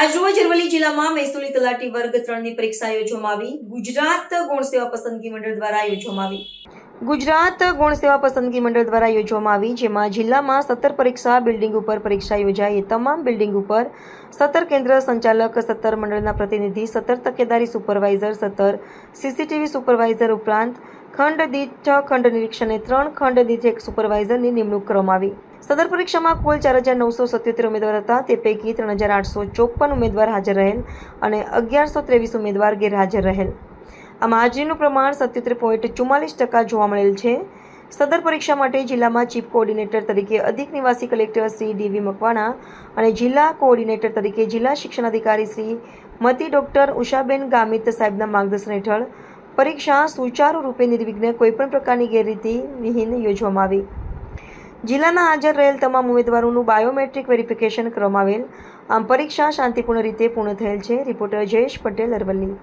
આજરોજ અરવલ્લી જિલ્લામાં મહેસૂલી તલાટી વર્ગ 3ની પરીક્ષા યોજવામાં આવી. ગુજરાત ગૌણ સેવા પસંદગી મંડળ દ્વારા યોજવામાં આવી. જેમાં જિલ્લામાં 17 પરીક્ષા બિલ્ડિંગ ઉપર પરીક્ષા યોજાઈ. તમામ બિલ્ડિંગ ઉપર 17 કેન્દ્ર સંચાલક, 17 મંડળના પ્રતિનિધિ, 17 તકેદારી સુપરવાઇઝર, 17 સીસીટીવી સુપરવાઇઝર ઉપરાંત ખંડ દીઠ 6 ખંડ નિરીક્ષક અને 3 ખંડ દીઠ 1 સુપરવાઇઝરની નિમણૂક કરવામાં આવી. સદર પરીક્ષામાં કુલ 4,977 ઉમેદવાર હતા. તે પૈકી 3,854 ઉમેદવાર હાજર રહેલ અને 1,123 ઉમેદવાર ગેરહાજર રહેલ. આમાં હાજરીનું પ્રમાણ 77.44% જોવા મળેલ છે. સદર પરીક્ષા માટે જિલ્લામાં ચીફ કોઓર્ડિનેટર તરીકે અધિક નિવાસી કલેક્ટર શ્રી ડી.વી. મકવાણા અને જિલ્લા કોઓર્ડિનેટર તરીકે જિલ્લા શિક્ષણાધિકારી શ્રી મતી ડોક્ટર ઉષાબેન ગામિત સાહેબના માર્ગદર્શન હેઠળ પરીક્ષા સુચારુ રૂપે નિર્વિઘ્ને કોઈપણ પ્રકારની ગેરરીતિ વિહીન યોજવામાં આવી. જિલ્લાના હાજર રહેલ તમામ ઉમેદવારોનું બાયોમેટ્રિક વેરિફિકેશન કરવામાં આવેલ. આમ પરીક્ષા શાંતિપૂર્ણ રીતે પૂર્ણ થયેલ છે. રિપોર્ટર જયેશ પટેલ, અરવલ્લી.